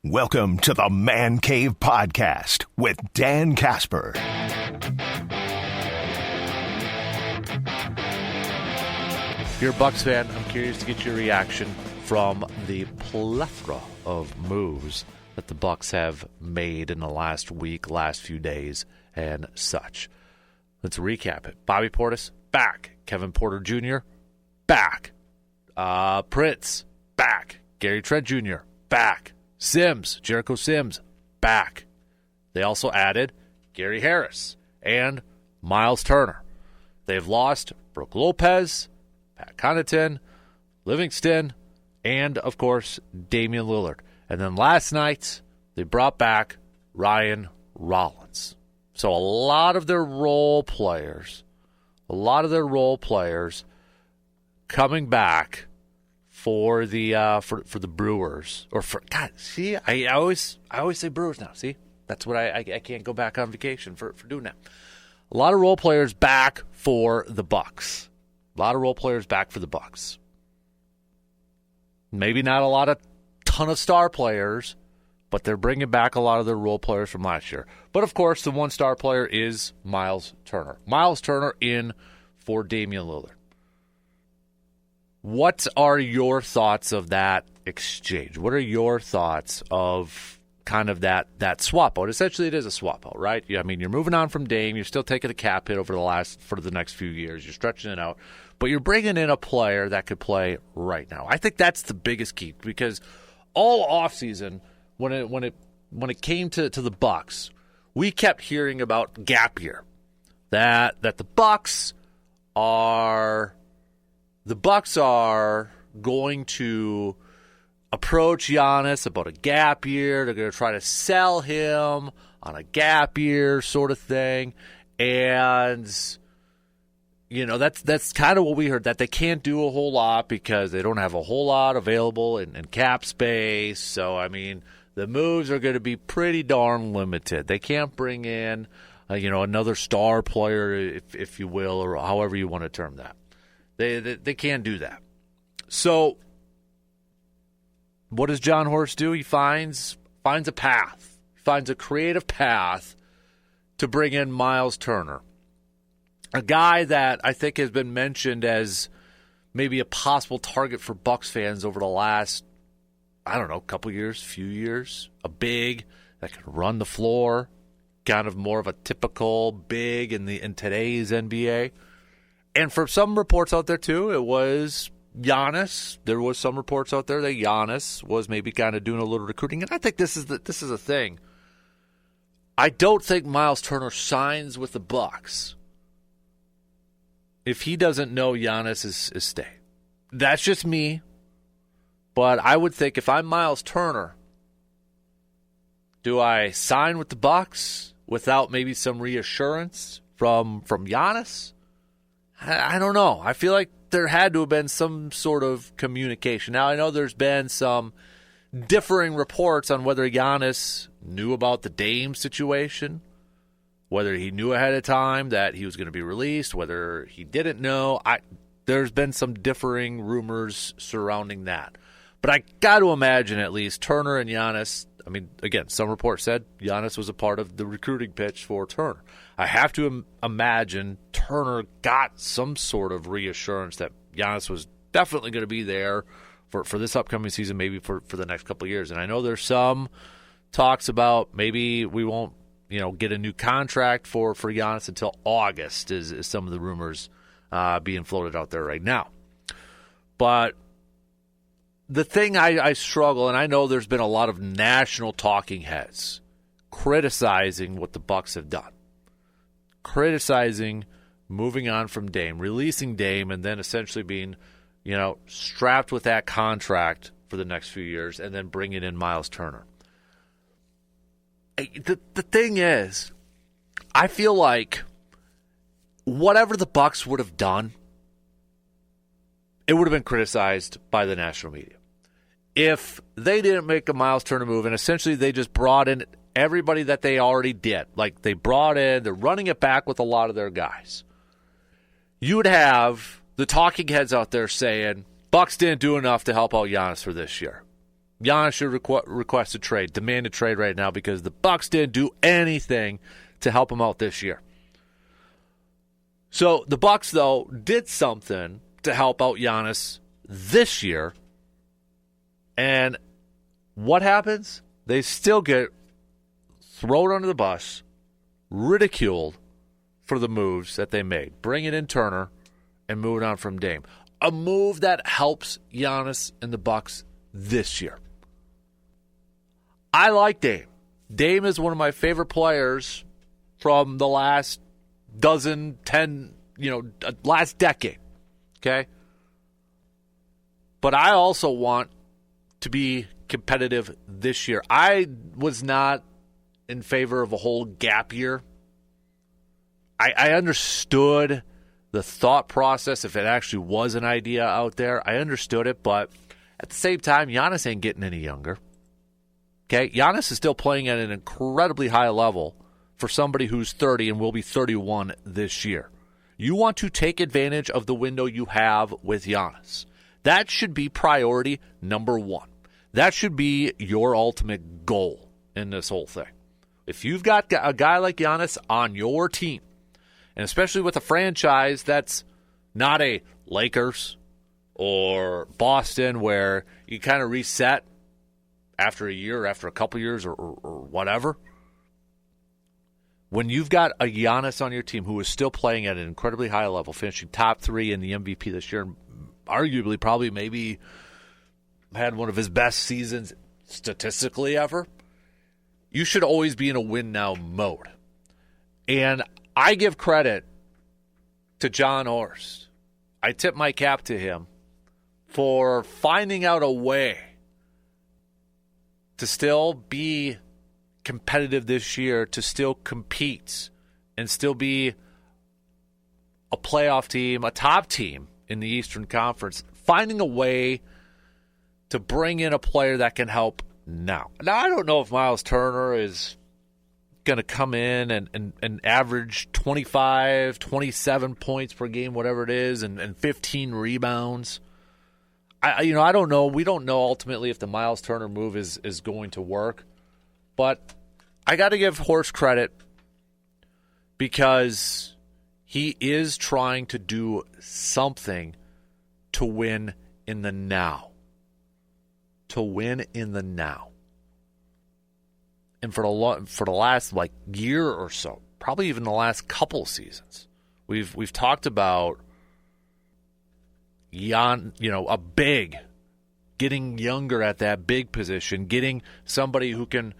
Welcome to the Man Cave Podcast with Dan Casper. If you're a Bucs fan, I'm curious to get your reaction from the plethora of moves that the Bucs have made in the last week, last few days, and such. Let's recap it. Bobby Portis, back. Kevin Porter Jr., back. Prince, back. Gary Trent Jr., back. Sims, Jericho Sims, back. They also added Gary Harris and Myles Turner. They've lost Brooke Lopez, Pat Connaughton, Livingston, and, of course, Damian Lillard. And then last night, they brought back Ryan Rollins. So a lot of their role players coming back for the for the Brewers, or for God. See, I always say Brewers now. See, that's what I can't go back on vacation for doing that. A lot of role players back for the Bucs. Maybe not a lot of ton of star players, but they're bringing back a lot of their role players from last year. But of course, the one star player is Myles Turner. Myles Turner in for Damian Lillard. What are your thoughts of that exchange? What are your thoughts of kind of that swap out? Essentially, it is a swap out, right? I mean, you're moving on from Dame. You're still taking a cap hit for the next few years. You're stretching it out, but you're bringing in a player that could play right now. I think that's the biggest key, because all offseason, when it came to the Bucs, we kept hearing about gap year, that the Bucs are going to approach Giannis about a gap year. They're going to try to sell him on a gap year sort of thing. And, you know, that's kind of what we heard, that they can't do a whole lot because they don't have a whole lot available in cap space. So, I mean, the moves are going to be pretty darn limited. They can't bring in, another star player, if you will, or however you want to term that. They can't do that. So what does John Horst do? He finds a path. He finds a creative path to bring in Myles Turner, a guy that I think has been mentioned as maybe a possible target for Bucs fans over the last, few years. A big that can run the floor, kind of more of a typical big in today's NBA. And for some reports out there, too, it was Giannis. There was some reports out there that Giannis was maybe kind of doing a little recruiting. And I think this is a thing. I don't think Myles Turner signs with the Bucs if he doesn't know Giannis is staying. That's just me. But I would think if I'm Myles Turner, do I sign with the Bucs without maybe some reassurance from Giannis? I don't know. I feel like there had to have been some sort of communication. Now, I know there's been some differing reports on whether Giannis knew about the Dame situation, whether he knew ahead of time that he was going to be released, whether he didn't know. There's been some differing rumors surrounding that. But I got to imagine at least Turner and Giannis, I mean, again, some reports said Giannis was a part of the recruiting pitch for Turner. I have to imagine Turner got some sort of reassurance that Giannis was definitely going to be there for this upcoming season, maybe for the next couple of years. And I know there's some talks about maybe we won't, get a new contract for Giannis until August is some of the rumors being floated out there right now. But the thing I struggle, and I know there's been a lot of national talking heads criticizing what the Bucs have done. Criticizing moving on from Dame, releasing Dame, and then essentially being, strapped with that contract for the next few years, and then bringing in Myles Turner. The thing is, I feel like whatever the Bucs would have done, it would have been criticized by the national media. If they didn't make a Myles Turner move, and essentially they just brought in everybody that they already did. Like they're running it back with a lot of their guys. You would have the talking heads out there saying, Bucs didn't do enough to help out Giannis for this year. Giannis should request a trade, demand a trade right now because the Bucks didn't do anything to help him out this year. So the Bucks, though, did something to help out Giannis this year. And what happens? They still get thrown under the bus, ridiculed for the moves that they made. Bringing in Turner and moving on from Dame. A move that helps Giannis and the Bucks this year. I like Dame. Dame is one of my favorite players from the last last decade. Okay? But I also want to be competitive this year. I was not in favor of a whole gap year. I understood the thought process, if it actually was an idea out there. I understood it, but at the same time, Giannis ain't getting any younger. Okay? Giannis is still playing at an incredibly high level for somebody who's 30 and will be 31 this year. You want to take advantage of the window you have with Giannis. That should be priority number one. That should be your ultimate goal in this whole thing. If you've got a guy like Giannis on your team, and especially with a franchise that's not a Lakers or Boston where you kind of reset after a year, after a couple years or whatever, when you've got a Giannis on your team who is still playing at an incredibly high level, finishing top 3 in the MVP this year, and arguably probably maybe had one of his best seasons statistically ever, you should always be in a win-now mode. And I give credit to John Horst. I tip my cap to him for finding out a way to still be competitive this year, to still compete and still be a playoff team, a top team in the Eastern Conference, finding a way to bring in a player that can help now. Now, I don't know if Myles Turner is going to come in and average 25, 27 points per game, whatever it is, and 15 rebounds. I don't know. We don't know ultimately if the Myles Turner move is going to work. But I got to give Horst credit because he is trying to do something to win in the now. To win in the now. And for the last year or so, probably even the last couple seasons, we've talked about a big, getting younger at that big position, getting somebody who can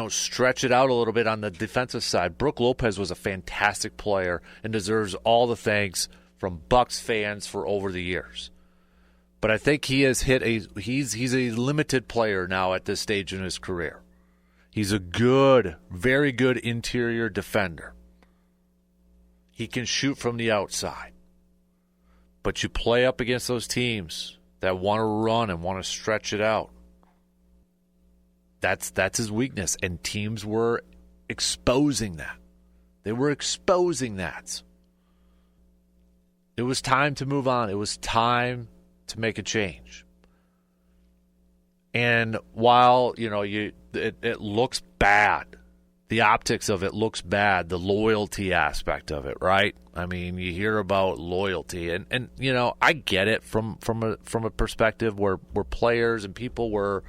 stretch it out a little bit on the defensive side. Brook Lopez was a fantastic player and deserves all the thanks from Bucks fans for over the years. But I think he has hit he's a limited player now at this stage in his career. He's a good, very good interior defender. He can shoot from the outside. But you play up against those teams that want to run and want to stretch it out. That's his weakness, and teams were exposing that. They were exposing that. It was time to move on. It was time to make a change. And while, it looks bad, the optics of it looks bad, the loyalty aspect of it, right? I mean, you hear about loyalty, and I get it from a perspective where players and people were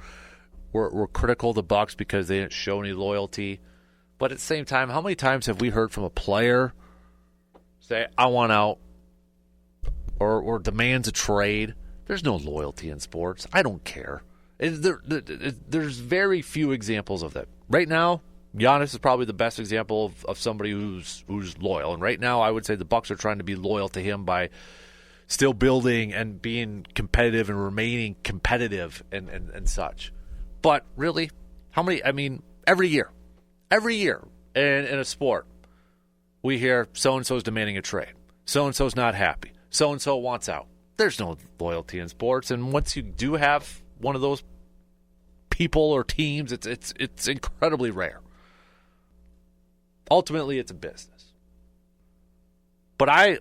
critical of the Bucks because they didn't show any loyalty. But at the same time, how many times have we heard from a player say, I want out, or demands a trade? There's no loyalty in sports. I don't care. There's very few examples of that. Right now, Giannis is probably the best example of somebody who's loyal. And right now, I would say the Bucks are trying to be loyal to him by still building and being competitive and remaining competitive and such. But really, how many? I mean, every year in a sport, we hear so-and-so's demanding a trade. So-and-so's not happy. So-and-so wants out. There's no loyalty in sports. And once you do have one of those people or teams, it's incredibly rare. Ultimately, it's a business. But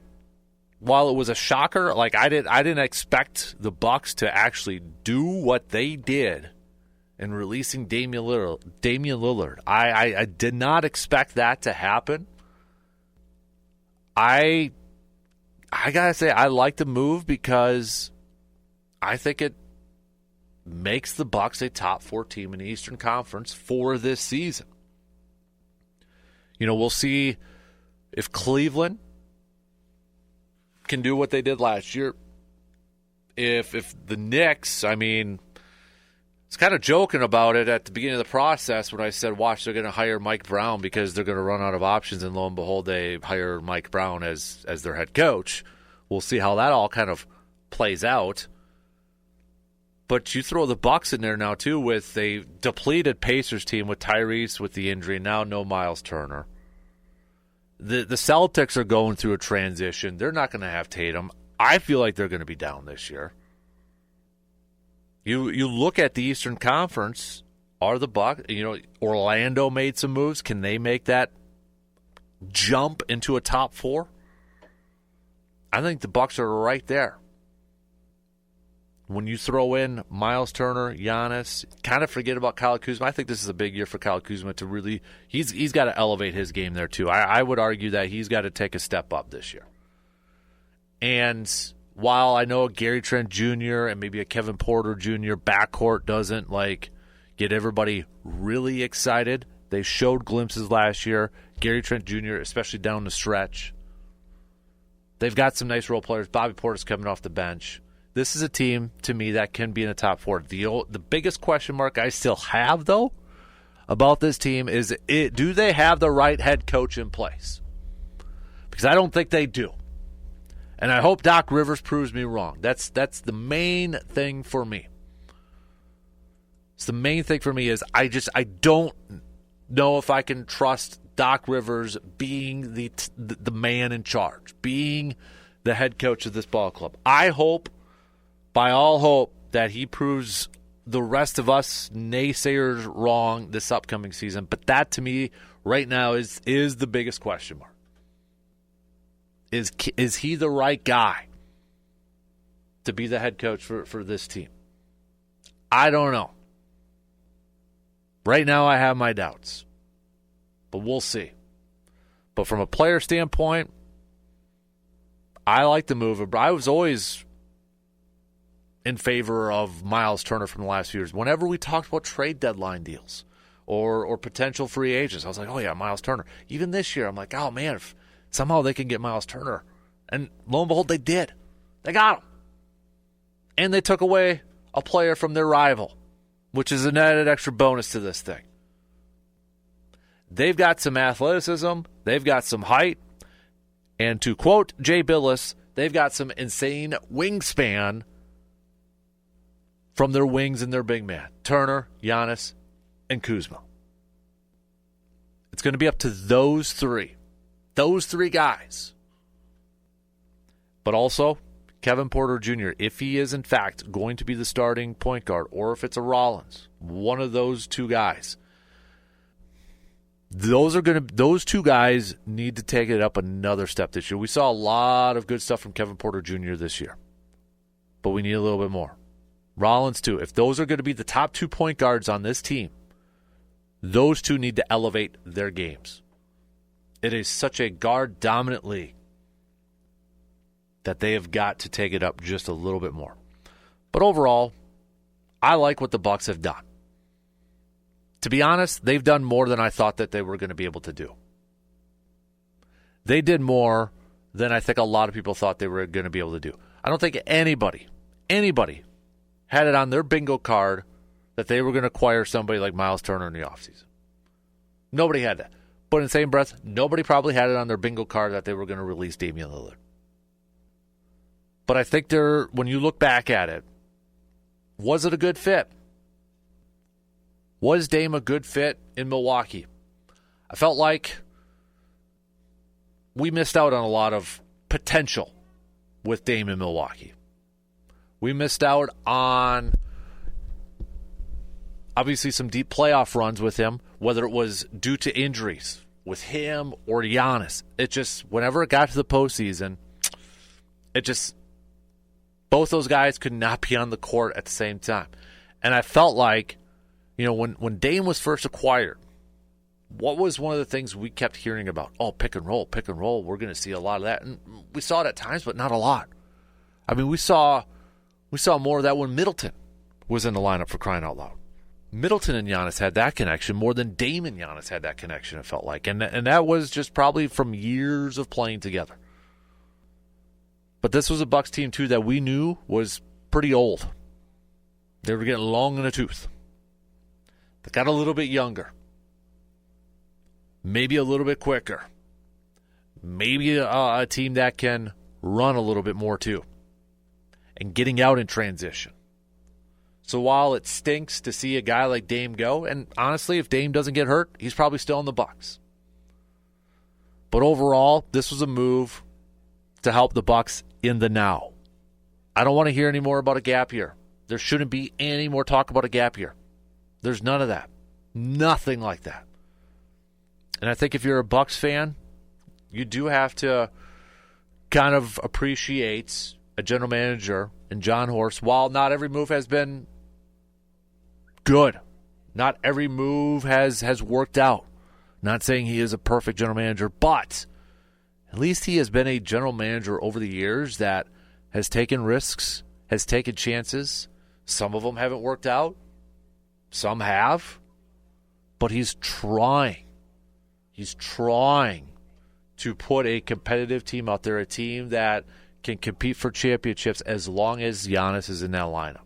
while it was a shocker, I didn't expect the Bucks to actually do what they did and releasing Damian Lillard. I did not expect that to happen. I gotta say, I like the move because I think it makes the Bucks a top 4 team in the Eastern Conference for this season. We'll see if Cleveland can do what they did last year. If the Knicks, I was kind of joking about it at the beginning of the process when I said, watch, they're going to hire Mike Brown because they're going to run out of options, and lo and behold, they hire Mike Brown as their head coach. We'll see how that all kind of plays out. But you throw the Bucks in there now, too, with a depleted Pacers team with Tyrese with the injury, now no Myles Turner. The Celtics are going through a transition. They're not going to have Tatum. I feel like they're going to be down this year. You look at the Eastern Conference, are the Bucks, Orlando made some moves. Can they make that jump into a top 4? I think the Bucks are right there. When you throw in Myles Turner, Giannis, kind of forget about Kyle Kuzma. I think this is a big year for Kyle Kuzma to really – he's got to elevate his game there too. I would argue that he's got to take a step up this year. And while I know a Gary Trent Jr. and maybe a Kevin Porter Jr. backcourt doesn't get everybody really excited, they showed glimpses last year. Gary Trent Jr., especially down the stretch. They've got some nice role players. Bobby Portis coming off the bench. This is a team, to me, that can be in the top 4. The biggest question mark I still have, though, about this team is do they have the right head coach in place? Because I don't think they do. And I hope Doc Rivers proves me wrong. That's the main thing for me. It's the main thing for me is I don't know if I can trust Doc Rivers being the man in charge, being the head coach of this ball club. I hope, by all hope, that he proves the rest of us naysayers wrong this upcoming season. But that, to me, right now is the biggest question mark. Is he the right guy to be the head coach for this team? I don't know. Right now I have my doubts. But we'll see. But from a player standpoint, I like the move. I was always in favor of Myles Turner from the last few years. Whenever we talked about trade deadline deals or potential free agents, I was like, oh yeah, Myles Turner. Even this year, I'm like, oh man, if somehow they can get Myles Turner. And lo and behold, they did. They got him. And they took away a player from their rival, which is an added extra bonus to this thing. They've got some athleticism. They've got some height. And to quote Jay Billis, they've got some insane wingspan from their wings and their big man, Turner, Giannis, and Kuzma. It's going to be up to those three guys. But also, Kevin Porter Jr., if he is in fact going to be the starting point guard, or if it's a Rollins, one of those two guys, those two guys need to take it up another step this year. We saw a lot of good stuff from Kevin Porter Jr. this year, but we need a little bit more. Rollins too. If those are going to be the top 2 point guards on this team, those two need to elevate their games. It is such a guard-dominant league that they have got to take it up just a little bit more. But overall, I like what the Bucks have done. To be honest, they've done more than I thought that they were going to be able to do. They did more than I think a lot of people thought they were going to be able to do. I don't think anybody had it on their bingo card that they were going to acquire somebody like Myles Turner in the offseason. Nobody had that. But in the same breath, nobody probably had it on their bingo card that they were going to release Damian Lillard. But I think when you look back at it, was it a good fit? Was Dame a good fit in Milwaukee? I felt like we missed out on a lot of potential with Dame in Milwaukee. We missed out on, obviously, some deep playoff runs with him, whether it was due to injuries with him or Giannis. It just, whenever it got to the postseason, both those guys could not be on the court at the same time. And I felt like When Dame was first acquired, what was one of the things we kept hearing about? Oh, pick and roll. We're going to see a lot of that. And we saw it at times, but not a lot. I mean, we saw more of that when Middleton was in the lineup, for crying out loud. Middleton and Giannis had that connection more than Dame and Giannis had that connection, it felt like. And that was just probably from years of playing together. But this was a Bucks team, too, that we knew was pretty old. They were getting long in the tooth. They got a little bit younger. Maybe a little bit quicker. Maybe a team that can run a little bit more, too. And getting out in transition. So while it stinks to see a guy like Dame go, and honestly, if Dame doesn't get hurt, he's probably still in the Bucks. But overall, this was a move to help the Bucks in the now. I don't want to hear any more about a gap year. There shouldn't be any more talk about a gap year. There's none of that. Nothing like that. And I think if you're a Bucks fan, you do have to kind of appreciate a general manager in John Horst. While not every move has been good, not every move has worked out. Not saying he is a perfect general manager, but at least he has been a general manager over the years that has taken risks, has taken chances. Some of them haven't worked out. Some have. But he's trying. He's trying to put a competitive team out there, a team that can compete for championships as long as Giannis is in that lineup.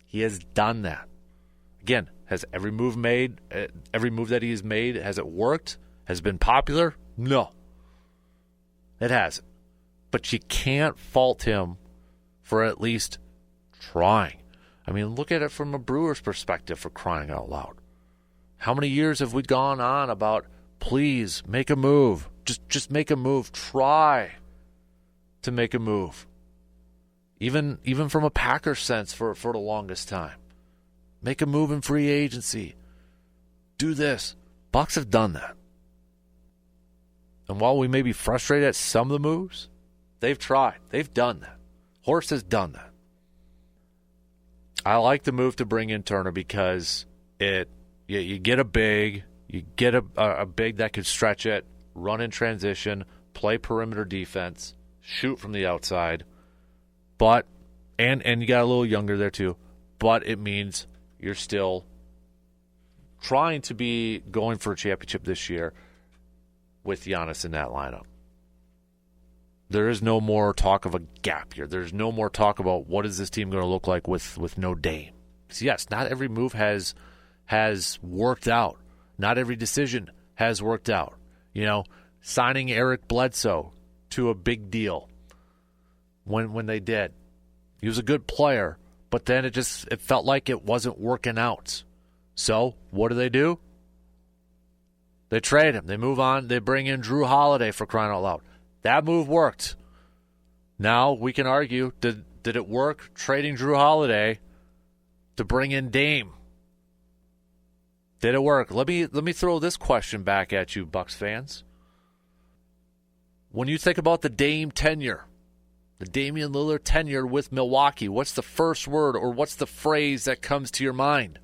He has done that. Again, has every move that he has made, has it worked? Has it been popular? No. It hasn't. But you can't fault him for at least trying. I mean, look at it from a Brewers perspective, for crying out loud. How many years have we gone on about, please, make a move. Just make a move. Try to make a move. Even from a Packers sense for the longest time. Make a move in free agency. Do this. Bucks have done that. And while we may be frustrated at some of the moves, they've tried. They've done that. Horst has done that. I like the move to bring in Turner because you get a big, you get a big that could stretch it, run in transition, play perimeter defense, shoot from the outside, but and you got a little younger there too, but it means you're still trying to be going for a championship this year with Giannis in that lineup. There is no more talk of a gap here. There's no more talk about what is this team going to look like with no Dame. So yes, not every move has worked out. Not every decision has worked out. Signing Eric Bledsoe to a big deal when they did. He was a good player, but then it felt like it wasn't working out. So what do? They trade him. They move on. They bring in Drew Holiday, for crying out loud. That move worked. Now we can argue, did it work trading Drew Holiday to bring in Dame? Did it work? Let me throw this question back at you, Bucks fans. When you think about the Dame tenure, the Damian Lillard tenure with Milwaukee, what's the first word or what's the phrase that comes to your mind?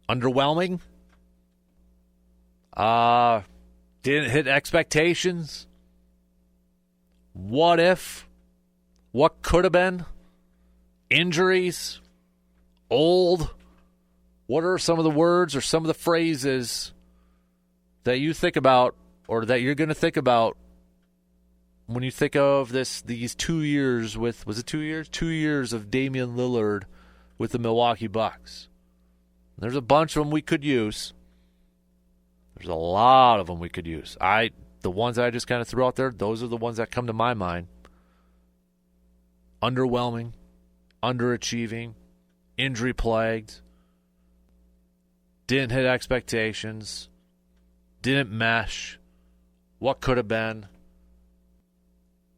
Underwhelming? Didn't hit expectations? What if? What could have been? Injuries? Old? What are some of the words or some of the phrases that you think about or that you're going to think about when you think of these 2 years with, was it 2 years? 2 years of Damian Lillard with the Milwaukee Bucks. There's a bunch of them we could use. There's a lot of them we could use. The ones I just kind of threw out there, those are the ones that come to my mind. Underwhelming, underachieving, injury-plagued, didn't hit expectations, didn't mesh, what could have been.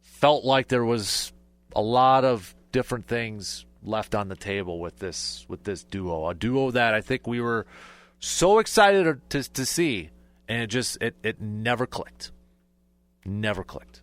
Felt like there was a lot of different things left on the table with this duo. A duo that I think we were so excited to see, and it never clicked. Never clicked.